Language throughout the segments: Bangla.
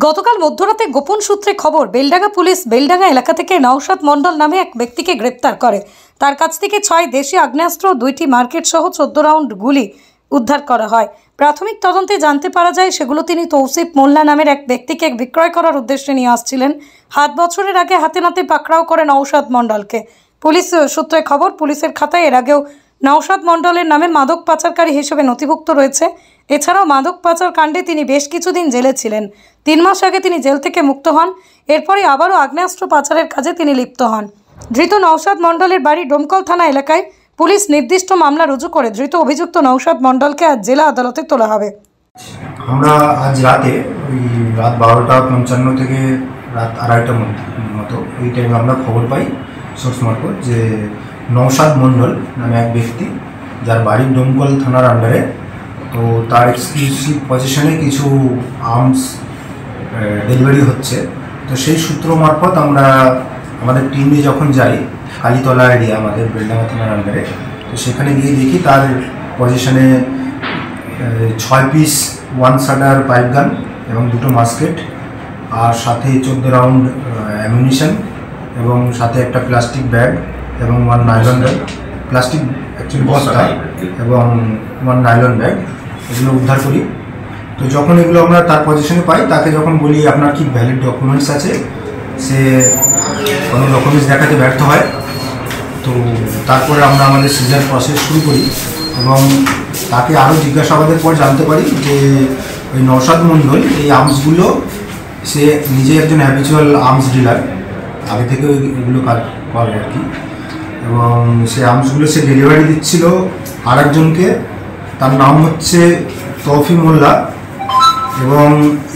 গতকাল মধ্যরাতে গোপন সূত্রে খবর, বেলডাঙ্গা পুলিশ বেলডাঙ্গা এলাকা থেকে নওশাদ মণ্ডল নামে এক ব্যক্তিকে গ্রেপ্তার করে। তার কাছ থেকে 6 দেশি আগ্নেয়াস্ত্র, 2টি মার্কেট সহ 14 রাউন্ড গুলি উদ্ধার করা হয়। প্রাথমিক তদন্তে জানতে পারা যায় সেগুলো তিনি তৌসিফ মোল্লা নামের এক ব্যক্তিকে বিক্রয় করার উদ্দেশ্যে নিয়ে আসছিলেন। 7 বছরের আগে হাতে নাতে পাকড়াও করে নওশাদ মণ্ডলকে। পুলিশ সূত্রে খবর, পুলিশের খাতায় এর আগেও নওশাদ মণ্ডলের নামে মাদক পাচারকারী হিসেবে নথিভুক্ত রয়েছে। এছাড়াও মাদক পাচার কাণ্ডে তিনি বেশ কিছুদিন জেলে ছিলেন। 3 মাস আগে তিনি জেল থেকে মুক্ত হন। এরপরই আবারও আগ্নেয়াস্ত্র পাচারের কাজে তিনি লিপ্ত হন। ধৃত নওশাদ মণ্ডলের বাড়ি ডোমকল থানা এলাকায়। পুলিশ নির্দিষ্ট মামলা রুজু করে ধৃত অভিযুক্ত নওশাদ মণ্ডলকে আজ জেলা আদালতে তোলা হবে। আমরা আজ রাতে রাত 12:55 থেকে রাত 2:30টার মতো এই টাইমে আমরা খবর পাই সোর্স মারফত যে নওশাদ মণ্ডল নামে এক ব্যক্তি, যার বাড়ি ডোমকল থানার আন্ডারে, তো তার এক্সক্লুসিভ পজিশনে কিছু আর্মস ডেলিভারি হচ্ছে। তো সেই সূত্র মারফত আমরা আমাদের টিম নিয়ে যখন যাই কালীতলা এরিয়া, আমাদের বেলডাঙ্গা থানার আন্ডারে, তো সেখানে গিয়ে দেখি তার পজিশনে 6 পিস 1 শাটার পাইপ গান এবং 2টো মাস্কেট, আর সাথে 14 রাউন্ড অ্যামিউনিশন, এবং সাথে একটা প্লাস্টিক ব্যাগ এবং 1 নাইলন ব্যাগ, প্লাস্টিক অ্যাকচুয়ালি বস্তা এবং 1 নাইলন ব্যাগ, এগুলো উদ্ধার করি। তো যখন এগুলো আমরা তার পজিশনে পাই, তাকে যখন বলি আপনার কি ভ্যালিড ডকুমেন্টস আছে, সে কোনো ডকুমেন্টস দেখাতে ব্যর্থ হয়। তো তারপরে আমরা আমাদের সিজার প্রসেস শুরু করি এবং তাকে আরও জিজ্ঞাসাবাদের পর জানতে পারি যে ওই নওশাদ মণ্ডল এই আর্মসগুলো, সে নিজে একজন হ্যাবিচুয়াল আর্মস ডিলার, আগে থেকে এগুলো কাজ করে আর কি, এবং সেই আর্মসগুলো সে ডেলিভারি দিচ্ছিল আর একজনকে। তার নাম হচ্ছে তৌফিক মোল্লা। এবং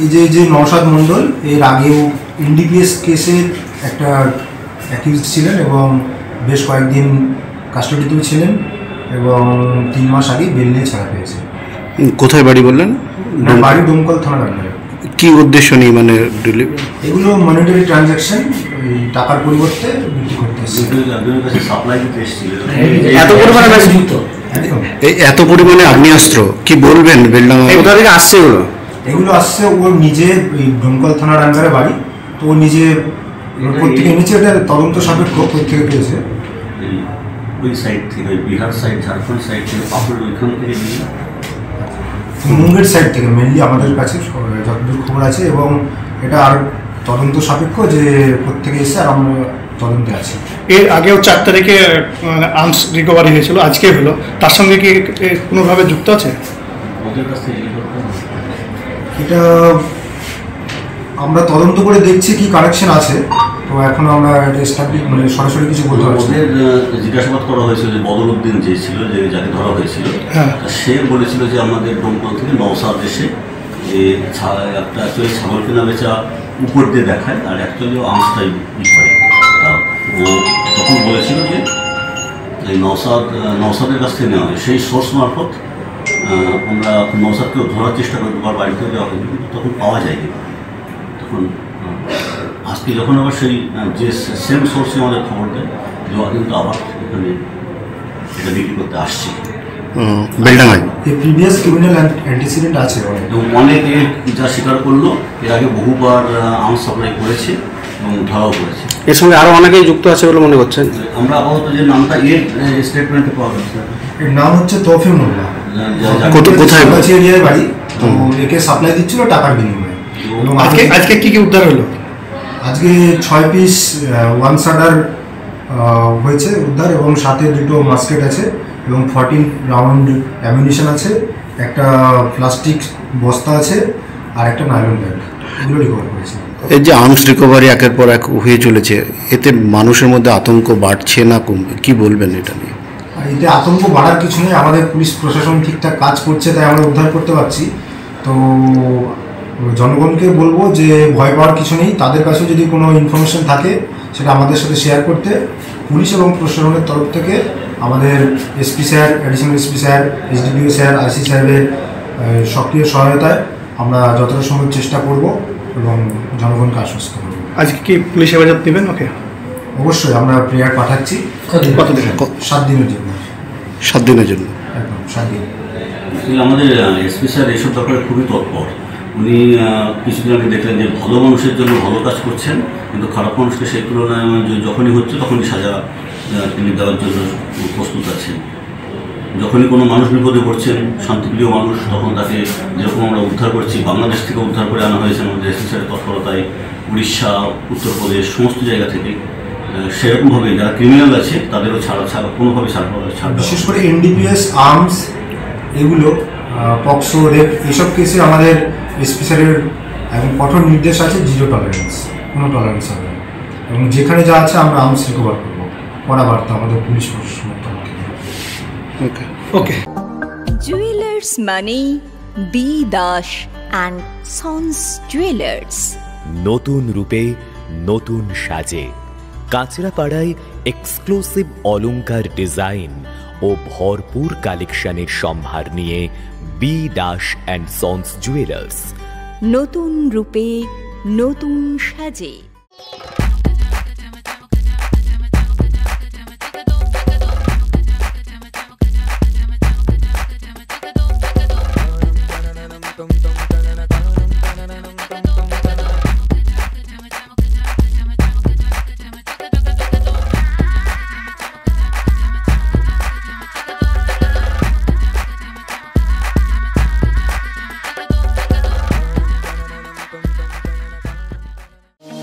এই যে নওশাদ মণ্ডল এর আগেও এনডিপিএস কেসের একটা অ্যাকিউজড ছিলেন এবং বেশ কয়েকদিন কাস্টডিতেও ছিলেন, এবং 3 মাস আগে বেল নিয়ে ছাড়া পেয়েছে। কোথায় বাড়ি বললেন? বাড়ি ডোমকল থানার আন্ডারে। কি উদ্দেশ্য নিয়ে মানে এগুলো মনিটারি ট্রানজ্যাকশন, ওই টাকার পরিবর্তে বিক্রি করতে এসেছে। এত পরিমাণে আগ্নেয়াস্ত্র কি বলবেন? বেলডাঙ্গা কোথা থেকে আসছে এগুলো আসছে ওর নিজে, ওই ডোমকল থানার আন্ডারে বাড়ি, তো ও নিজে প্রত্যেকে এনেছে। এটা তদন্ত সাপেক্ষ প্রত্যেকে পেয়েছে। ওই সাইড থেকে, বিহার সাইড, ঝাড়খণ্ড সাইড থেকে, পাকুড় ওইখান থেকে নিয়ে মুঙ্গের সাইড থেকে মেনলি আমাদের কাছে যতদূর খবর আছে, এবং এটা আর তদন্ত সাপেক্ষ যে প্রত্যেকে এসে আর আমরা তদন্তে আছি। এর আগেও 4 তারিখে আর্মস রিকভারি হয়েছিল, আজকে হলো, তার সঙ্গে কি কোনোভাবে যুক্ত আছে? ওদের কাছ থেকে এটা আমরা তদন্ত করে দেখছি কি কানেকশন আছে, তো এখন আমরা মানে সরাসরি কিছু বলতে পারছি। ওদের জিজ্ঞাসাবাদ করা হয়েছিল যে বদরুদ্দিন যে ছিল, যে যাকে ধরা হয়েছিল, সে বলেছিল যে আমাদের ডোমকল থেকে নওশাদ এসে যে একটা অ্যাকচুয়ালি ছাগল কেনা বেচা উপর দিয়ে দেখায়, আর অ্যাকচুয়ালি আর্মসটাই করে। ও তখন বলেছিল যে এই নওশাদের কাছ থেকে নেওয়া হয়। সেই সোর্স মারফত আমরা নওশাদকেও ধরার চেষ্টা করি, তোমার বাড়িতেও দেওয়া হয়নি, কিন্তু তখন পাওয়া যায়নি। তখন আজকে যখন আবার সেই যে সেম সোর্সে আমাদের খবর দেয় যে কিন্তু আবার এখানে এটা বিক্রি করতে আসছে বেলডাঙ্গায়। প্রিভিয়াস ক্রিমিনাল অ্যান্টিসিডেন্ট আছে, এবং অনেকে যা স্বীকার করলো এর আগে বহুবার আর্মস সাপ্লাই করেছে এবং ধরাও করেছে। এর সঙ্গে আরও অনেকেই যুক্ত আছে বলে মনে করছেন? আমরা আপাতত যে নামটা এর স্টেটমেন্টে পাওয়া গেছে, এর নাম হচ্ছে তৌফিক মোল্লা। কোথায় এরিয়ায় বাড়ি, তো একে সাপ্লাই দিচ্ছিল টাকার বিনিময়ে। আজকে কি উদ্ধার হলো? আজকে 6 পিস 1 শাটার হয়েছে উদ্ধার, এবং সাথে 2টো মাস্কেট আছে, এবং 14 রাউন্ড অ্যামিউনিশন আছে, একটা প্লাস্টিক বস্তা আছে, আর একটা নাইলন ব্যাগ, এগুলো রিকভার করেছে। এই যে আর্মস রিকভারি একের পর এক হয়ে চলেছে, এতে মানুষের মধ্যে আতঙ্ক বাড়ছে না কমবে? কি বলবেন এটা নিয়ে? এতে আতঙ্ক বাড়ার কিছু নেই, আমাদের পুলিশ প্রশাসন ঠিকঠাক কাজ করছে, তাই আমরা উদ্ধার করতে পারছি। তো জনগণকে বলবো যে ভয় পাওয়ার কিছু নেই, তাদের কাছে যদি কোনো ইনফরমেশন থাকে সেটা আমাদের সাথে শেয়ার করতে। পুলিশ এবং প্রশাসনের তরফ থেকে আমাদের SP sir, additional SP sir, SDPO sir, IC সাহেবের সক্রিয় সহায়তায় আমরা যতটা সম্ভব চেষ্টা করব এবং জনগণকে আশ্বস্ত করব। আজকে কি পুলিশ হেফাজত দেবেন ওকে? অবশ্যই আমরা প্রেয়ার পাঠাচ্ছি। কতদিন? 7 দিনের জন্য। 7 দিনের জন্য? একদম 7 দিন। আমাদের এসপি স্যার এইসব ব্যাপারে খুবই তৎপর। উনি কিছুদিন আগে দেখলেন যে ভালো মানুষের জন্য ভালো কাজ করছেন, কিন্তু খারাপ মানুষকে সেই তুলনায় যখনই হচ্ছে তখনই সাজা তিনি দেওয়ার জন্য প্রস্তুত আছেন। যখনই কোনো মানুষ বিপদে পড়ছেন, শান্তিপ্রিয় মানুষ, তখন তাকে যেরকম আমরা উদ্ধার করছি, বাংলাদেশ থেকে উদ্ধার করে আনা হয়েছে আমাদের এসএসআর তৎপরতায়, উড়িষ্যা, উত্তরপ্রদেশ, সমস্ত জায়গা থেকে। সেরকমভাবে যারা ক্রিমিনাল আছে তাদেরও ছাড়া কোনোভাবে ছাড় বিশেষ করে এনডিপিএস, আর্মস, এগুলো পক্সো, রেপ, এইসব কেসে আমাদের এসপি স্যারের একদম কঠোর নির্দেশ আছে, 0 টলারেন্স, কোনো টলারেন্স হবে না। এবং যেখানে যা আছে আমরা আর্মস রিকভার করবো, কড়া বার্তা আমাদের পুলিশ প্রশাসনের তরফ থেকে। ওকে। জুয়েলার্স মানে B Das and sons jewellers. নতুন রূপে নতুন সাজে কাঁচরাপাড়ায় এক্সক্লুসিভ অলংকার ডিজাইন ও ভরপুর কালেকশনের সম্ভার নিয়ে B Das and sons jewellers. নতুন রূপে নতুন সাজে।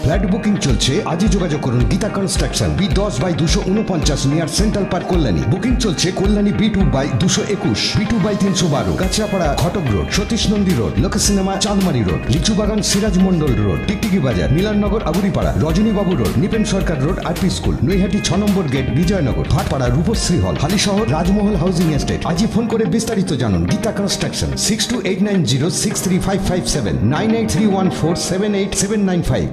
ফ্ল্যাট বুকিং চলছে, আজই যোগাযোগ করুন Gita construction, B10/249 near central park, Kalyani. Booking চলছে কল্যাণী B2/221, B2/312, কাঁচরাপাড়া ঘটক রোড, সতীশ নন্দী রোড, লোক সিনেমা চাঁদমারি রোড, লিচুবাগান সিরাজ মন্ডল রোড, টিকটিকি বাজার, মিলননগর আবুরিপাড়া, রজনীবাবু রোড, নিপেন সরকার রোড, আরপি স্কুল, নৈহাটি 6 নম্বর গেট, বিজয়নগর, ভাটপাড়া রূপশ্রী হল, হালিশহর রাজমহল হাউজিং এস্টেট। আজই ফোন করে বিস্তারিত জানুন। গীতা কনস্ট্রাকশন, 6289063557, 9831478795।